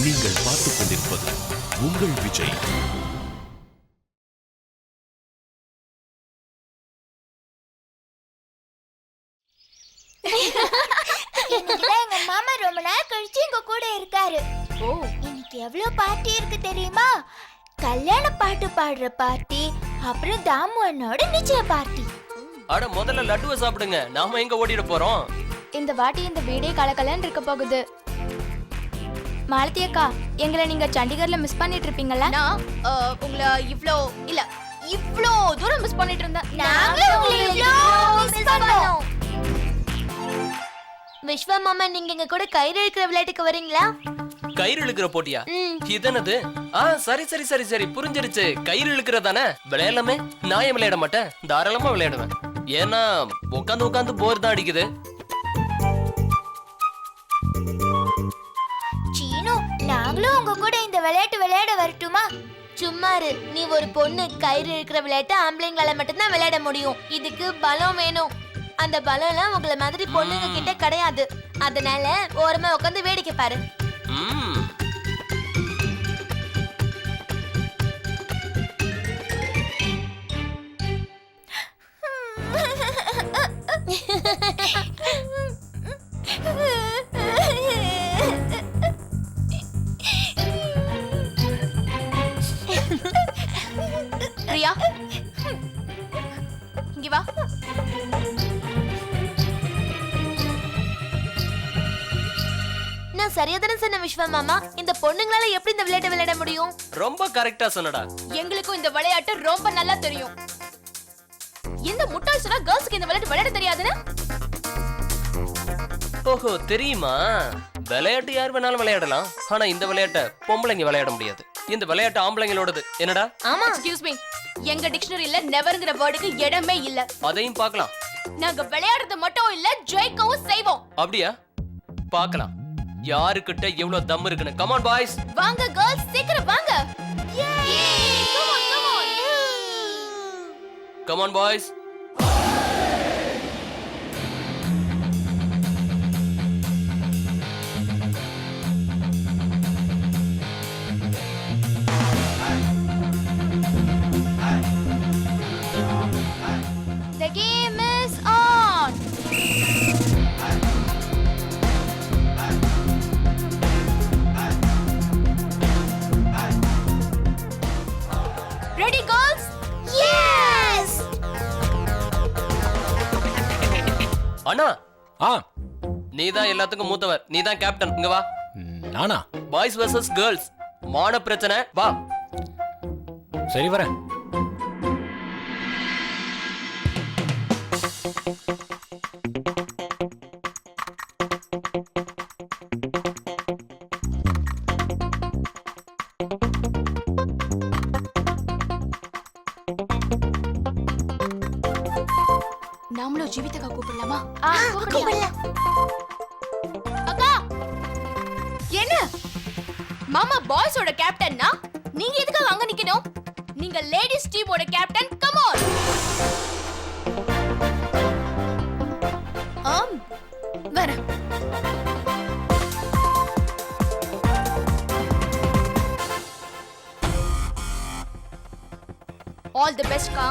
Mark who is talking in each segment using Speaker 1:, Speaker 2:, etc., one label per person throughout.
Speaker 1: நீங்கள் பார்த்துக் கொண்டிருப்பது உங்கள் விஜய்.
Speaker 2: எங்க மாமா ரொம்ப நாள் கழிச்சு எங்க கூட இருக்காரு. இன்னைக்கு எவ்வளவு பார்ட்டி இருக்கு தெரியுமா? கல்யாண பாட்டு பாடுற பார்ட்டி, அப்புறம் தாமு அண்ணோட நிச்சய பார்ட்டி.
Speaker 3: அட முதல்ல லட்டுவை சாப்பிடுங்க, நாம எங்க ஓடிட போறோம்?
Speaker 4: இந்த வாட்டி இந்த வீடே கலகலன்னு இருக்க போகுது. மாலதி அக்கா, எங்களை நீங்க சண்டிகர்ல மிஸ் பண்ணிட்டு இருப்பீங்களா?
Speaker 5: நான் உங்களை இவ்ளோ தூரம் மிஸ் பண்ணிட்டு இருந்தேன்.
Speaker 2: விஸ்வா மாமா, நீங்க எங்க கூட கயிறு இழுக்கிற விளையாட்டுக்கு வரீங்களா?
Speaker 3: கயிறு இழுக்கிற போட்டியா? இதனது? சரி சரி சரி சரி புரிஞ்சிருச்சு. கயிறு இழுக்கிறதானே விளையாடலாமே. நான் ஏன் விளையாட மாட்டேன், தாராளமா விளையாடுவேன். ஏன்னா உட்காந்து உட்காந்து போர் தான் அடிக்குது.
Speaker 2: சீனு, நாங்களும் உங்க கூட இந்த விளையாட்டு விளையாட வரட்டுமா? சும்மாரு, நீ ஒரு பொண்ணு. கயிறு இழுக்கிற விளையாட்டு ஆம்பளைங்களால மட்டும்தான் விளையாட முடியும். இதுக்கு பலம் வேணும். அந்த பலம்லாம் உங்களை மாதிரி பொண்ணுங்க கிட்ட கிடையாது. அதனால ஓரமா உட்காந்து வேடிக்கை பாரு.
Speaker 5: பிரியா, இங்க வா.
Speaker 2: நான் சரியா தானே சொன்ன விஸ்வா மாமா? இந்த பொண்ணுங்களால எப்படி இந்த விளையாட்டு விளையாட முடியும்?
Speaker 3: ரொம்ப கரெக்டா சொன்னடா.
Speaker 5: எங்களுக்கும் இந்த விளையாட்டு ரொம்ப நல்லா தெரியும். எந்த முட்டாள் சொன்னா கேர்ள்ஸ்க்கு இந்த விளையாட்டு விளையாட தெரியாதுன்னு?
Speaker 3: ஓஹோ, தெரியுமா? விளையாட்டு யார் வேணாலும் விளையாடலாம். ஆனா இந்த விளையாட்டை பொம்பளைங்க விளையாட முடியாது. இந்த விளையாட்டு ஆம்பளைங்களோடது. என்னடா?
Speaker 5: ஆமா. எக்ஸ்கியூஸ் மீ, எங்க டிக்ஷனரியில நெவர்ங்கிற வேர்டுக்கு இடமே இல்ல.
Speaker 3: அதையும் பார்க்கலாம்.
Speaker 5: நாங்க விளையாடுறது மட்டும் இல்ல, ஜெயிக்கவும் செய்வோம்.
Speaker 3: அப்படியா? பார்க்கலாம் யாருக்கிட்ட எவ்வளவு தம் இருக்குன்னு. Come on boys.
Speaker 5: வாங்க கேர்ள்ஸ், சீக்கிரம் வாங்க.
Speaker 3: Come on boys.
Speaker 4: The game is on.
Speaker 5: Ready girls?
Speaker 2: Yes!
Speaker 3: அண்ணா, நீதான் எல்லாத்துக்கும் மூத்தவர். நீதான் கேப்டன். இங்க வா.
Speaker 6: நானா?
Speaker 3: Boys versus girls. மான பிரச்சனை. வா.
Speaker 6: சரி வரேன்.
Speaker 5: நாமளும் ஜீவிதா கூப்பிடலாமா?
Speaker 2: கூப்பிடலாம்.
Speaker 5: அக்கா, என்ன மாமா பாய்ஸோட கேப்டன்னா நீங்க எதுக்காக அங்க நிக்கணும்? நீங்க லேடிஸ் டீமோட கேப்டன். Come on. வரேன். ஆல் தி பெஸ்ட் கா.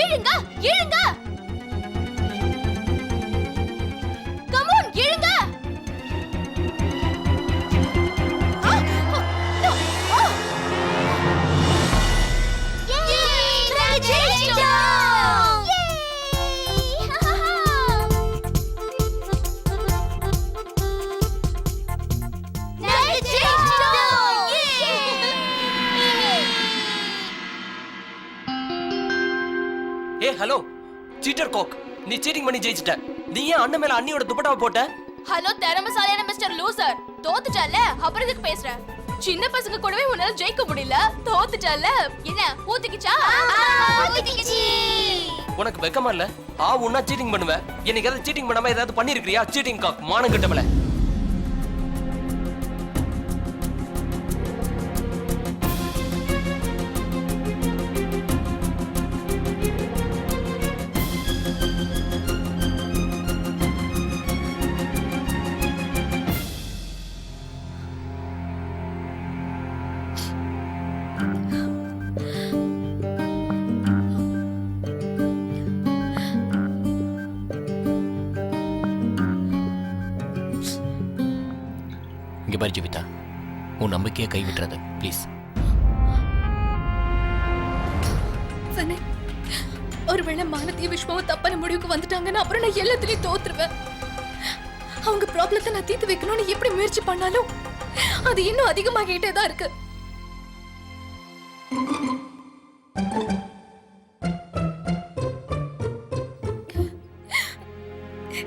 Speaker 5: இழுங்க இழுங்க கம் ஆன் இழுங்க
Speaker 3: ஏ ஹலோ சீட்டர் காக், நீ சீட்டிங் பண்ணி ஜெயிச்சிட்ட. நீ ஏன் அண்ணன் மேல அண்ணியோட துப்பட்டாவை போட்ட?
Speaker 5: ஹலோ திறமசாலியான மிஸ்டர் லூசர், தோத்துட்டல அப்புறம் எதுக்கு பேசுற? சின்ன பசங்க கூடவே உன்னால ஜெயிக்க முடியல, தோத்துட்டல. என்ன ஊத்திக்கிச்சா?
Speaker 3: உனக்கு வெக்கமா இல்ல? உன்னா சீட்டிங் பண்ணுவ, எனக்கு ஏதாவது சீட்டிங் பண்ணாம ஏதாவது பண்ணிருக்கியா? சீட்டிங் காக், மானம் கட்டவல.
Speaker 6: இங்க பாரு ஜீவிதா, உன் நம்பிக்கையை கைவிட்டுறது ப்ளீஸ்.
Speaker 5: ஒருவேளை மாலத்திய விஸ்வாவும் தப்பான முடிவுக்கு வந்துட்டாங்கன்னா அப்புறம் நான் எல்லாத்துலயும் தோத்துருவேன். அவங்க ப்ராப்ளத்தை நான் தீர்த்து வைக்கணும்னு எப்படி முயற்சி பண்ணாலும் அது இன்னும் அதிகமாகிட்டே தான் இருக்கு.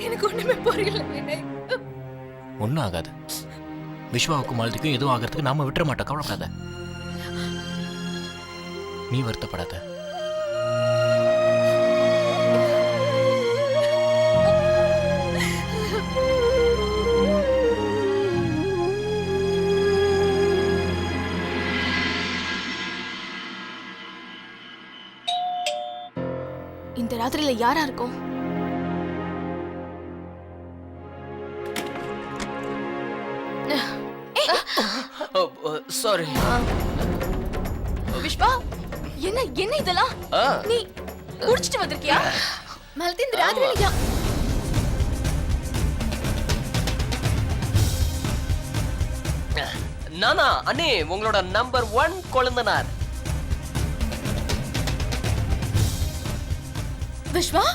Speaker 5: எனக்கு ஒண்ணுமே புரியல வினய்.
Speaker 6: ஒன்றும் ஆகாது. விஸ்வாவுக்கும் மாலதிக்கும் எதுவும் ஆகிறதுக்கு நாம விட்டுற மாட்டோம், கவலைப்படாத. நீ வருத்தப்படாத.
Speaker 5: இந்த ராத்திரியில யாரா இருக்கும்?
Speaker 3: சாரி
Speaker 5: விஸ்வா, என்ன என்ன இதெல்லாம்? நீ குடிச்சிட்டு வந்திருக்கியா? மலதி இந்த ராத்திரியில
Speaker 3: நானா அண்ணே உங்களோட நம்பர் 1 கொழுந்தனார்.
Speaker 5: விஸ்வா,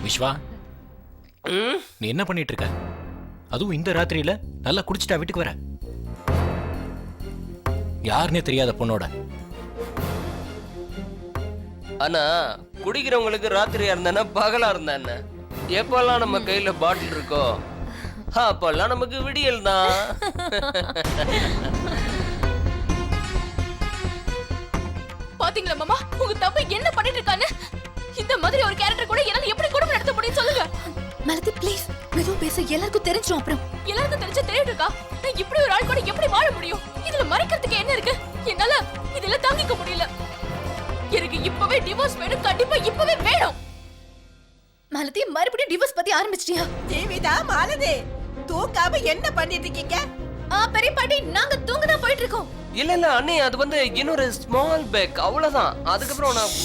Speaker 6: விஸ்வா, நீ என்ன பண்ணிட்டு இருக்க? அதுவும் இந்த ராத்திரியில நல்லா குடிச்சிட்டா வீட்டுக்கு வர? யாருன்னே தெரியாத பொண்ணோட.
Speaker 3: ஆனா குடிக்கிறவங்களுக்கு ராத்திரியா இருந்தா பகலா இருந்தா என்ன? எப்பெல்லாம் நம்ம கையில பாட்டில் இருக்கோ அப்பெல்லாம் நமக்கு விடியல் தான்.
Speaker 5: பாத்தீங்களா மாமா, உங்க தப்பு என்ன பண்ணிட்டு இருக்கான்னு? இந்த மாதிரி ஒரு கேரக்டர் கூட என்னால எப்படி குடும்பம் நடத்த முடியும் சொல்லுங்க.
Speaker 7: மலதி ப்ளீஸ் மெதுவா பேச, எல்லாருக்கும் தெரிஞ்சிடும். அப்புறம்
Speaker 5: எல்லாருக்கும் தெரிஞ்ச தெரியிட்டு இருக்கா? நான் இப்படி ஒரு ஆள் கூட எப்படி வாழ முடியும்? இதுல மறைக்கிறதுக்கு என்ன இருக்கு? என்னால இதெல்லாம் தாங்கிக்க முடியல. எனக்கு இப்பவே டிவோர்ஸ் வேணும், கண்டிப்பா இப்பவே வேணும்.
Speaker 7: மலதி மறுபடியும் டிவோர்ஸ் பத்தி ஆரம்பிச்சிட்டியா?
Speaker 8: ஜீவிதா, மாலதி தூக்காம என்ன பண்ணிட்டு இருக்கீங்க?
Speaker 7: பெரிய பாட்டி, நாங்க தூங்க தான் போயிட்டு இருக்கோம்.
Speaker 3: இல்ல இல்ல அண்ணே, அது வந்து இன்னொரு ஸ்மால் பேக் அவ்வளவுதான். அதுக்கப்புறம் நான்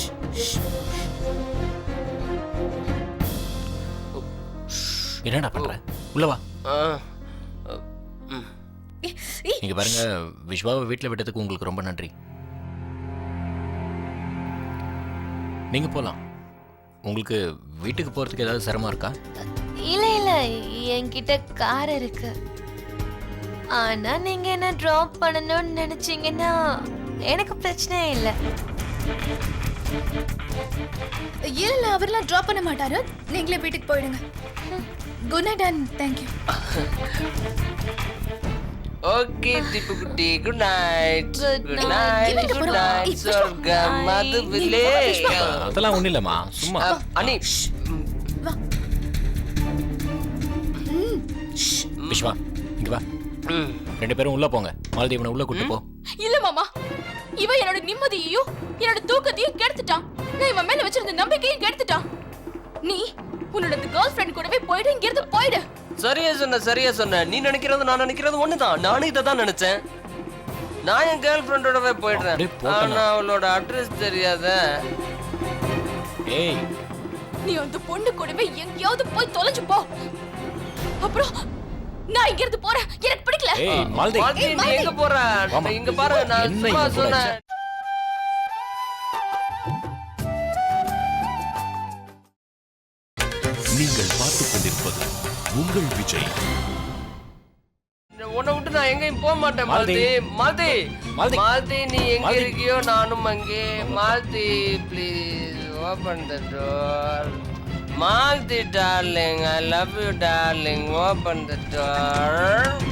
Speaker 6: என்னடா பண்ற? உள்ள வா. இங்க பாருங்க, விஸ்வாவை வீட்டுல விட்டதுக்கு உங்களுக்கு ரொம்ப நன்றி. நீங்க போலாம். உங்களுக்கு வீட்டுக்கு போறதுக்கு ஏதாவது சிரமம் இருக்கா?
Speaker 2: இல்ல இல்ல, என்கிட்ட கார் இருக்கு. ஆனா நீங்க என்ன டிராப் பண்ணணும்னு நினைச்சீங்கன்னா எனக்கு பிரச்சனை இல்ல.
Speaker 7: இல்ல, அவரெல்லாம் டிராப் பண்ண மாட்டாரு. நீங்களே வீட்டுக்கு போயிடுங்க. Good night and thank you.
Speaker 3: Okay Deepu குட்டி, good night.
Speaker 2: Good
Speaker 3: good
Speaker 2: night.
Speaker 3: Night. Good night. சொர்க்கம் மதுவிலே.
Speaker 6: அதெல்லாம் ஒண்ணு இல்லம்மா, சும்மா.
Speaker 3: அண்ணி
Speaker 6: விஸ்வா, இங்க வா. ரெண்டு பேரும் உள்ள போங்க. மாலதி, இவனை உள்ள கூட்டு போ.
Speaker 5: இல்ல மாமா, இவன் என்னோட நிம்மதியையும் என்னோட தூக்கத்தையும் கெடுத்துட்டான். நான் இவன் மேல வச்சிருந்த நம்பிக்கையும் கெடுத்துட்டான். நீ உன்னோட கேர்ள் ஃப்ரெண்ட் கூடவே போய் போயிடு, இங்க இருந்து போயிடு.
Speaker 3: சரியா சொன்ன. நீ நினைக்கிறது நான் நினைக்கிறது ஒண்ணுதான். நானும் இதை தான் நினைச்சேன். நான் என் கேர்ள் ஃப்ரெண்டோடவே போயிடுறேன்.
Speaker 6: அப்படியே போட்டலாம்.
Speaker 3: ஆனா அவளோட அட்ரஸ் தெரியாத.
Speaker 6: ஏய்
Speaker 5: நீ அந்த பொண்ணு கூடவே எங்கேயாவது போய் தொலைஞ்சு போ. அப்புறம் நான் இங்க இருந்து போறேன். எனக்கு பிடிக்கல.
Speaker 6: ஏய் மாலதி
Speaker 3: மாலதி, நீ எங்க போற?
Speaker 6: ஆமா.
Speaker 3: இங்க பாரு, நான்
Speaker 6: என்ன
Speaker 3: சும்மா
Speaker 6: இங்க கூட
Speaker 3: சொன்னேன்.
Speaker 1: நீங்கள் பார்த்துக் கொண்டிருப்பது உங்கள் விஜய்.
Speaker 3: உன்னை விட்டு நான் எங்கேயும் போக மாட்டேன்
Speaker 6: மாலதி.
Speaker 3: மாலதி.
Speaker 6: மாலதி.
Speaker 3: மாலதி, நீ எங்க
Speaker 6: மாலதி.
Speaker 3: இருக்கியோ நானும் அங்கே. Malathi, please open the door. Malathi darling, I love you darling, open the door.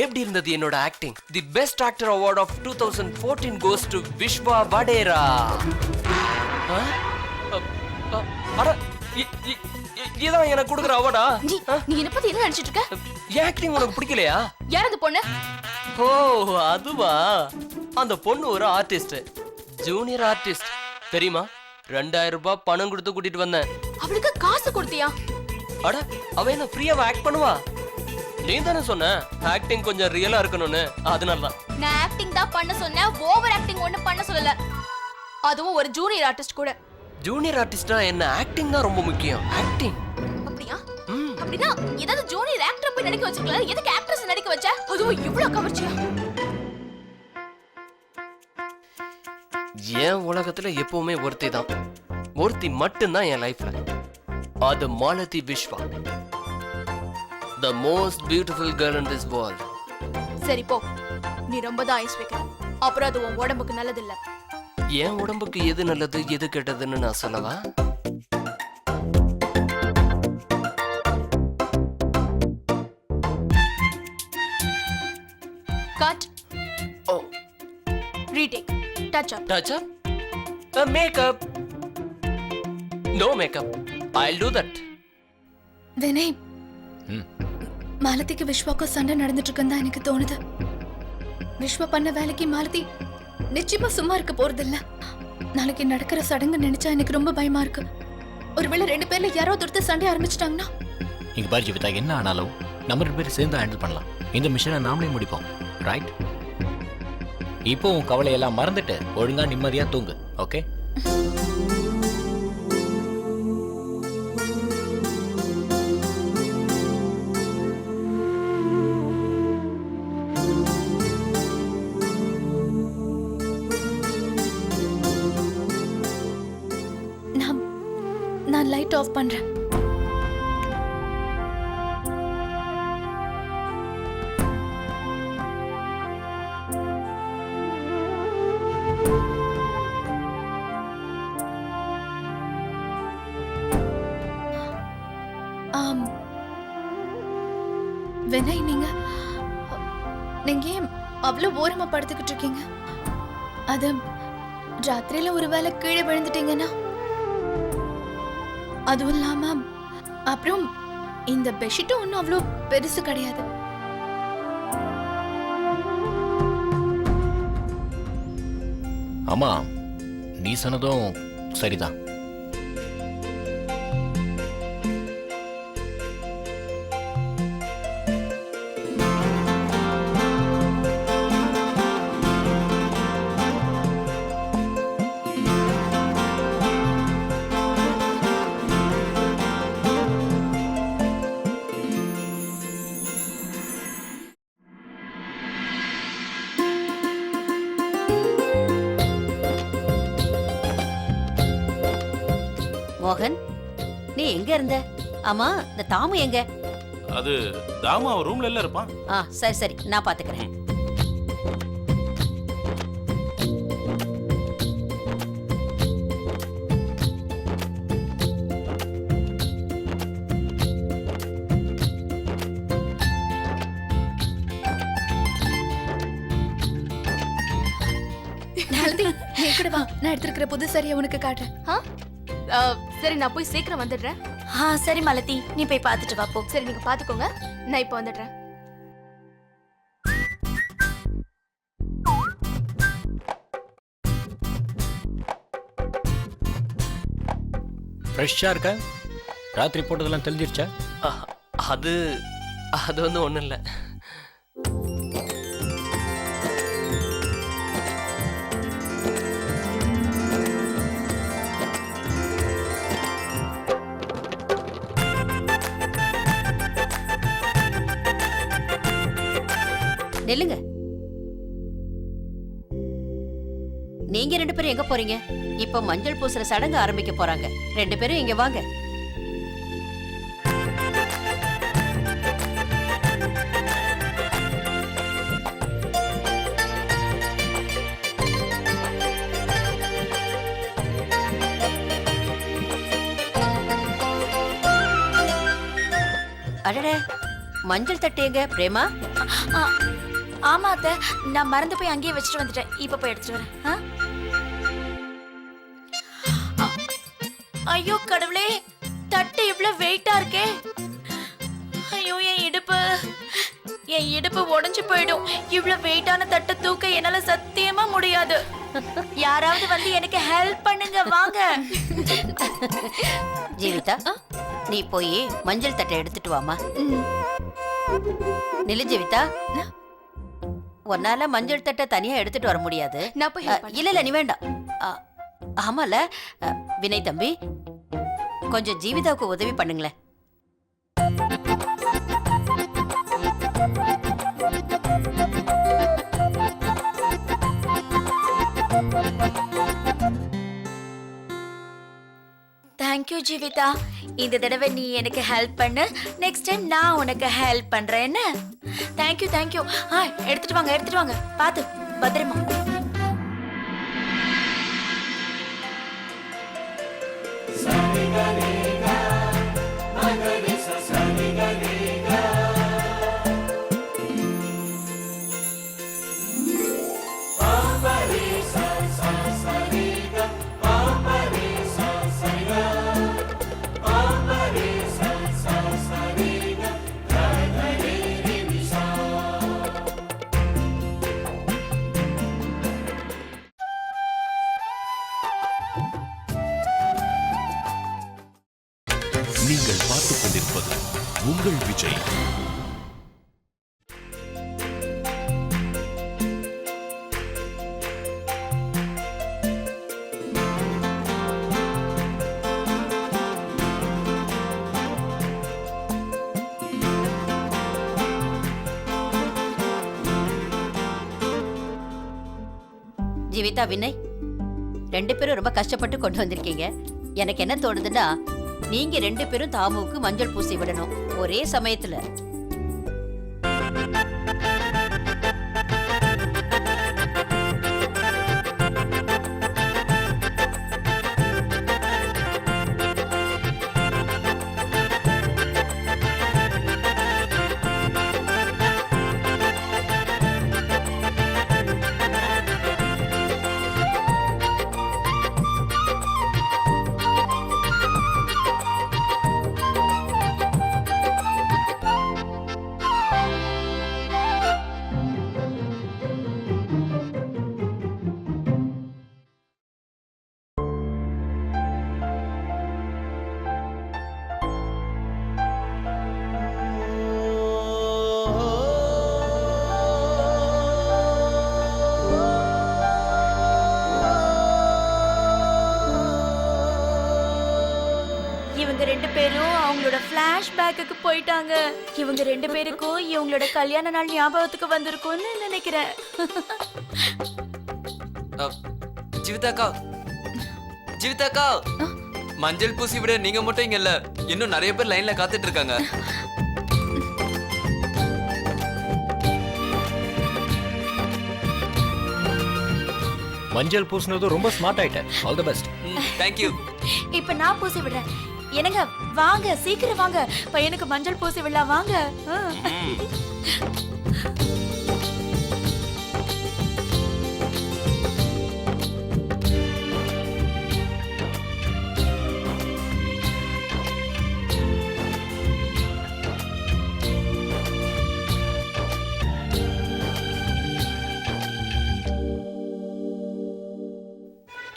Speaker 3: எப்படி இருந்தது என்னோட acting? The best actor award of 2014 goes to Vishwa Vadera. இதான் எனக்கு கொடுக்குற அவார்டா?
Speaker 5: நீ என்ன பத்தி என்ன நினைச்சிட்டு இருக்க?
Speaker 3: என் ஆக்டிங் உனக்கு பிடிக்கலையா?
Speaker 5: யார் அந்த பொண்ணு?
Speaker 3: ஓ அதுவா? அந்த பொண்ணு ஒரு ஆர்டிஸ்ட், ஜூனியர் ஆர்டிஸ்ட். தெரியுமா? 2000 ரூபாய் பணம் கொடுத்து கூட்டிட்டு வந்தேன்.
Speaker 5: அவளுக்கு காசு கொடுத்தியா?
Speaker 3: அட, அவ என்ன ஃப்ரீயாவா ஆக்ட் பண்ணுவா? நீ தானே சொன்ன ஆக்டிங் கொஞ்சம் ரியலா இருக்கணும்னு. அதனாலதான்.
Speaker 5: நான் ஆக்டிங் தான் பண்ண சொன்னேன், ஓவர் ஆக்டிங் ஒண்ணு பண்ண சொல்லல. அதுவும் ஒரு ஜூனியர் ஆர்டிஸ்ட் கூட.
Speaker 3: ஜூனியர் ஆர்டிஸ்டா என்ன? ஆக்டிங் தான் ரொம்ப முக்கியம். ஆக்டிங்.
Speaker 5: அப்படியா? அப்படின்னா ஏதாவது ஜூனியர் ஆக்டர் போய் நடிக்க வச்சிருக்கல. எதுக்கு ஆக்ட்ரஸ் நடிக்க வச்ச? அதுவும் இவ்வளவு கவர்ச்சியா?
Speaker 3: என் உலகத்துல எப்பவுமே ஒருத்தி தான். ஒருத்தி மட்டும்தான் என் லைஃப்ல. அது Malathi Vishwa. The most beautiful girl in this world.
Speaker 5: சரி போ, நீ ரொம்ப தான் ஐஸ் வைக்கிற. அப்புறம் அது உன் உடம்புக்கு நல்லது இல்ல.
Speaker 3: என் உடம்புக்கு எது நல்லது எது கெட்டதுன்னு நான் சொல்லவா?
Speaker 5: Cut.
Speaker 3: Oh,
Speaker 5: retake. Touch up.
Speaker 3: touch up? Makeup. No makeup. I'll do that.
Speaker 7: Vinay,
Speaker 6: ம்.
Speaker 7: மாலதிக்கு விஸ்வாக்கும் சண்டை நடந்துட்டு இருக்குன்னு தான் எனக்கு தோணுது. விஸ்வா பண்ண வேலைக்கு மாலதி நிச்சயமா சும்மா இருக்க போறது இல்ல. நாளைக்கு நடக்கிற சடங்கு நினைச்சா எனக்கு ரொம்ப பயமா இருக்கு. ஒருவேளை 2 பேர்ல யாராவது ஒருத்தர் சண்டை ஆரம்பிச்சிட்டாங்கன்னா?
Speaker 6: இங்க பாரு ஜீவிதா, என்ன ஆனாலும் நம்ம 2 பேரும் சேர்ந்து ஹேண்டில் பண்ணலாம். இந்த மிஷனை நாமளே முடிப்போம், ரைட்? இப்போ உன் கவலையெல்லாம் மறந்துட்டு ஒழுங்கா நிம்மதியா தூங்கு, ஓகே?
Speaker 7: நான் லைட் ஆஃப் பண்றேன். வினய், நீங்க ஏன் அவ்வளவு ஓரமா படுத்துக்கிட்டு இருக்கீங்க? அது ராத்திரியில ஒருவேளை கீழே விழுந்துட்டீங்கன்னா? அதுவும் இல்லாம அப்புறம் இந்த பெட்ஷீட்டும் ஒன்றும் அவ்வளோ பெருசு கிடையாது.
Speaker 6: ஆமா, நீ சொன்னதும் சரிதான்.
Speaker 9: மோகன், நீ எங்க இருந்த? ஆமா, இந்த தாமு எங்க?
Speaker 10: அது தாமு அவ ரூம்ல எல்லாம் இருப்பான்.
Speaker 9: சரி சரி, நான் பாத்துக்கிறேன்.
Speaker 7: நீ கூட வா, நான் எடுத்திருக்கிற புது சரியா உனக்கு காட்டுறேன்.
Speaker 5: சரி, நான் போய் சீக்கிரம் வந்துடுறேன்.
Speaker 4: சரி மாலதி, நீ போய் பார்த்துட்டு வா போ.
Speaker 5: சரி நீங்க பாத்துக்கோங்க, நான் இப்போ வந்துடுறேன்.
Speaker 6: ஃப்ரெஷ்ஷாக இருக்க? ராத்திரி போட்டதெல்லாம் தெளிஞ்சிருச்சா?
Speaker 3: அது அது வந்து ஒண்ணும் இல்ல.
Speaker 9: நெல்லுங்க. நீங்க 2 பேரும் எங்க போறீங்க? இப்ப மஞ்சள் பூசுற சடங்கு ஆரம்பிக்க போறாங்க. 2 பேரும் இங்க வாங்க. அடடே, மஞ்சள் தட்டு எங்க பிரேமா?
Speaker 4: ஆமா அத்தை, நான் மறந்து போய் அங்கேயே வச்சுட்டு வந்துட்டேன். இப்ப போய் எடுத்துட்டு வரேன். ஐயோ கடவுளே, தட்டு இவ்வளவு வெயிட்டா இருக்கே. ஐயோ என் இடுப்பு உடைஞ்சு போயிடும். இவ்வளவு வெயிட்டான தட்டை தூக்க என்னால சத்தியமா முடியாது. யாராவது வந்து எனக்கு ஹெல்ப் பண்ணுங்க, வாங்க.
Speaker 9: ஜீவிதா, நீ போய் மஞ்சள் தட்டை எடுத்துட்டு வாமா. நில்லு ஜீவிதா, உன்னால மஞ்சள் தட்டை தனியா எடுத்துட்டு வர முடியாது.
Speaker 5: நான் போய் help பண்றேன்.
Speaker 9: இல்ல நீ வேண்டாம். ஆமால வினய் தம்பி, கொஞ்சம் ஜீவிதாவுக்கு உதவி பண்ணுங்களேன்.
Speaker 4: தேங்க்யூ ஜீவிதா. இந்த தடவை நீ எனக்கு ஹெல்ப் பண்ணு, நெக்ஸ்ட் டைம் நான் உனக்கு ஹெல்ப் பண்றேன். என்ன? Thank you thank you. எடுத்துட்டு வாங்க, பாத்து பத்திரமா.
Speaker 1: நீங்கள் பார்த்துக் கொண்டிருப்பது உங்கள் விஜய்.
Speaker 9: ஜீவிதா, வினய், 2 பேரும் ரொம்ப கஷ்டப்பட்டு கொண்டு வந்திருக்கீங்க. எனக்கு என்ன தோணுதுன்னா, நீங்க 2 பேரும் தாமுவுக்கு மஞ்சள் பூசி விடணும் ஒரே சமயத்துல.
Speaker 4: இவங்க 2 பேரும் அவங்களோட ஃபிளாஷ்பேக்குக்கு போயிட்டாங்க. இவங்க 2 பேருக்கும் இவங்களோட கல்யாண நாள் ஞாபகத்துக்கு வந்திருக்கும்னு நினைக்கிறேன்.
Speaker 11: ஜீவிதாக்கா, மஞ்சள் பூசி விட நீங்க மட்டும் இங்க இல்ல, இன்னும் நிறைய பேர் லைன்ல காத்துட்டு இருக்காங்க.
Speaker 6: மஞ்சள் பூசினது ரொம்ப ஸ்மார்ட் ஆயிட்டேன். All the best.
Speaker 11: Thank you.
Speaker 4: இப்ப நான் பூசி விடுறேன். என்னங்க வாங்க, சீக்கிரம் வாங்க, பையனுக்கு மஞ்சள் பூசி விடலாம், வாங்க.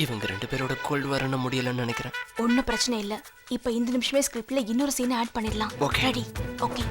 Speaker 3: இவங்க 2 பேரோட கோல்டு வரணும் முடியலன்னு நினைக்கிறேன்.
Speaker 4: ஒன்னும் பிரச்சனை இல்ல. இப்ப இந்த நிமிஷமே ஸ்கிரிப்ட்ல இன்னொரு சீனை ஆட் பண்ணிடலாம்.
Speaker 3: Okay.
Speaker 4: ரெடி? ஓகே.